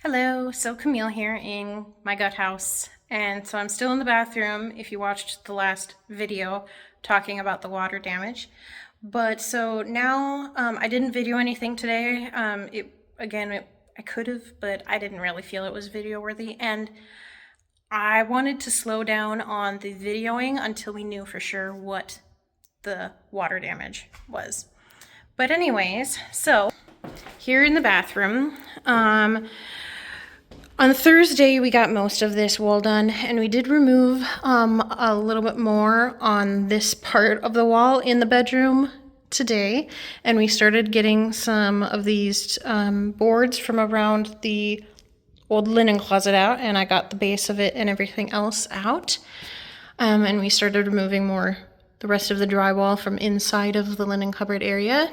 Hello, so Camille here in my gut house, and so I'm still in the bathroom if you watched the last video talking about the water damage. But so now I didn't video anything today. I could have, but I didn't really feel it was video worthy, and I wanted to slow down on the videoing until we knew for sure what the water damage was. But anyways, so here in the bathroom, on Thursday, we got most of this wall done, and we did remove a little bit more on this part of the wall in the bedroom today, and we started getting some of these boards from around the old linen closet out, and I got the base of it and everything else out, and we started removing the rest of the drywall from inside of the linen cupboard area.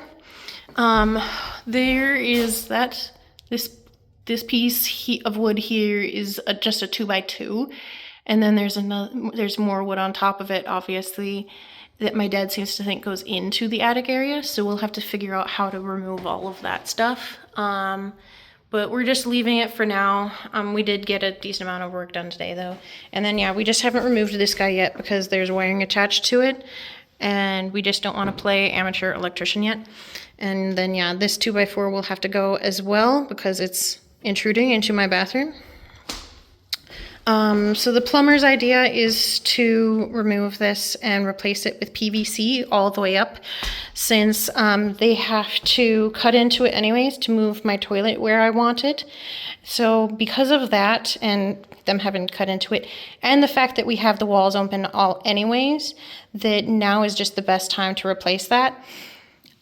There is this piece of wood here is just a 2x2, and then there's more wood on top of it, obviously, that my dad seems to think goes into the attic area, so we'll have to figure out how to remove all of that stuff. But we're just leaving it for now. We did get a decent amount of work done today, though. And then, yeah, we just haven't removed this guy yet because there's wiring attached to it, and we just don't want to play amateur electrician yet. And then, yeah, this 2x4 will have to go as well because it's intruding into my bathroom. So the plumber's idea is to remove this and replace it with PVC all the way up, since they have to cut into it anyways to move my toilet where I want it. So because of that, and them having cut into it, and the fact that we have the walls open all anyways, that now is just the best time to replace that.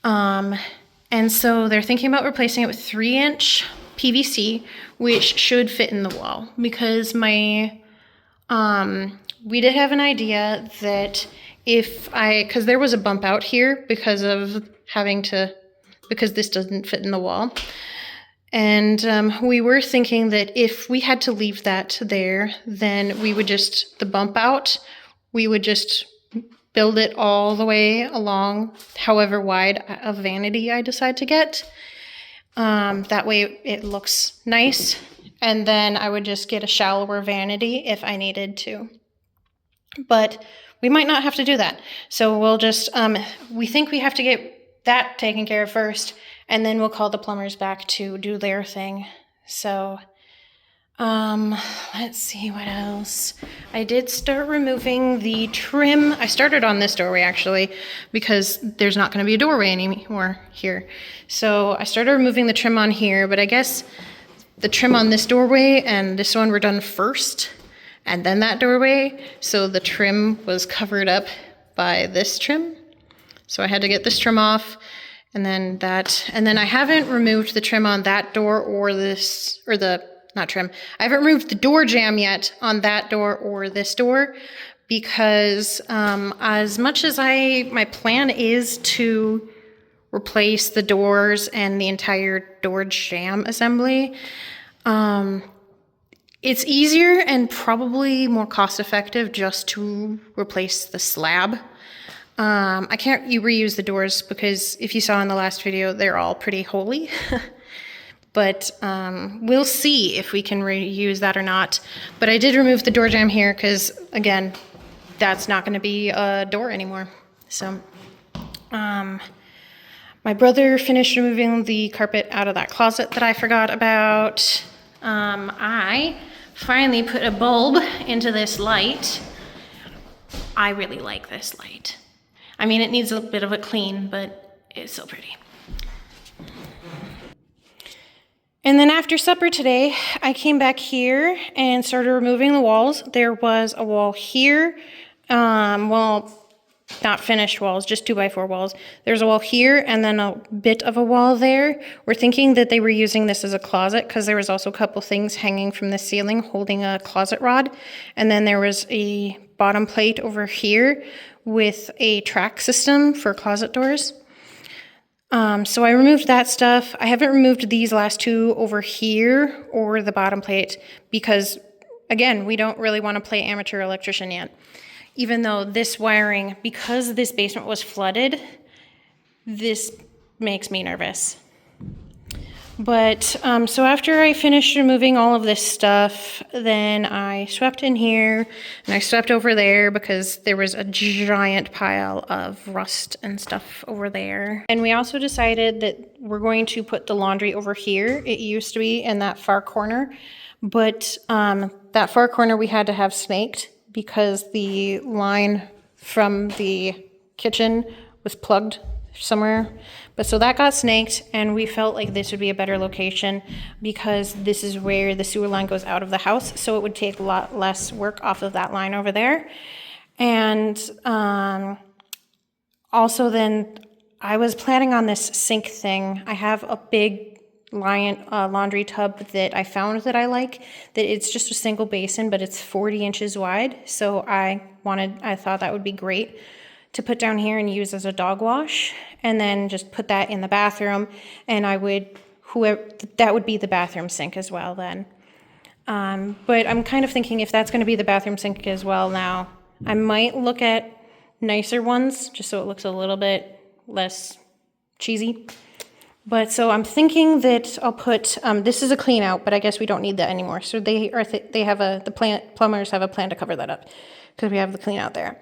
And so they're thinking about replacing it with 3-inch PVC, which should fit in the wall, because we did have an idea that because there was a bump out here because this doesn't fit in the wall. And we were thinking that if we had to leave that there, then we would just build it all the way along, however wide of vanity I decide to get. That way it looks nice, and then I would just get a shallower vanity if I needed to. But we might not have to do that. So we'll just, we think we have to get that taken care of first, and then we'll call the plumbers back to do their thing. So, let's see what else. I did start removing the trim. I started on this doorway actually, because there's not going to be a doorway anymore here. So I started removing the trim on here, but I guess the trim on this doorway and this one were done first, and then that doorway. So the trim was covered up by this trim. So I had to get this trim off, and then that, and then I haven't removed the trim on that door I haven't removed the door jamb yet on that door or this door, because as much as my plan is to replace the doors and the entire door jamb assembly, it's easier and probably more cost effective just to replace the slab. I can't reuse the doors because if you saw in the last video, they're all pretty holy. But we'll see if we can reuse that or not. But I did remove the door jamb here because, again, that's not going to be a door anymore. So my brother finished removing the carpet out of that closet that I forgot about. I finally put a bulb into this light. I really like this light. I mean, it needs a bit of a clean, but it's so pretty. And then after supper today, I came back here and started removing the walls. There was a wall here, well, not finished walls, just 2x4 walls. There's a wall here and then a bit of a wall there. We're thinking that they were using this as a closet because there was also a couple things hanging from the ceiling holding a closet rod. And then there was a bottom plate over here with a track system for closet doors. So I removed that stuff. I haven't removed these last two over here or the bottom plate because, again, we don't really want to play amateur electrician yet. Even though this wiring, because this basement was flooded, this makes me nervous. But so after I finished removing all of this stuff, then I swept in here and I swept over there because there was a giant pile of rust and stuff over there. And we also decided that we're going to put the laundry over here. It used to be in that far corner, but that far corner we had to have snaked because the line from the kitchen was plugged somewhere. But so that got snaked, and we felt like this would be a better location because this is where the sewer line goes out of the house, so it would take a lot less work off of that line over there. And also then I was planning on this sink thing. I have a big laundry tub that I found that I like, that it's just a single basin, but it's 40 inches wide. So I thought that would be great to put down here and use as a dog wash, and then just put that in the bathroom, and that would be the bathroom sink as well then. But I'm kind of thinking if that's going to be the bathroom sink as well now, I might look at nicer ones just so it looks a little bit less cheesy. But so I'm thinking that I'll put, this is a clean out, but I guess we don't need that anymore. So the plumbers have a plan to cover that up because we have the clean out there.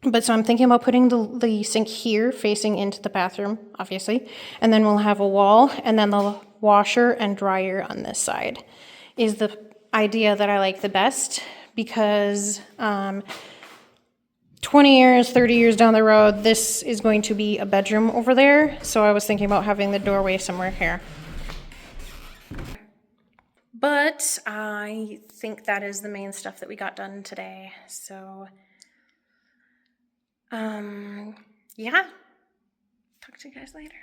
But so I'm thinking about putting the sink here facing into the bathroom, obviously. And then we'll have a wall, and then the washer and dryer on this side is the idea that I like the best, because 20 years, 30 years down the road, this is going to be a bedroom over there. So I was thinking about having the doorway somewhere here. But I think that is the main stuff that we got done today. So yeah, talk to you guys later.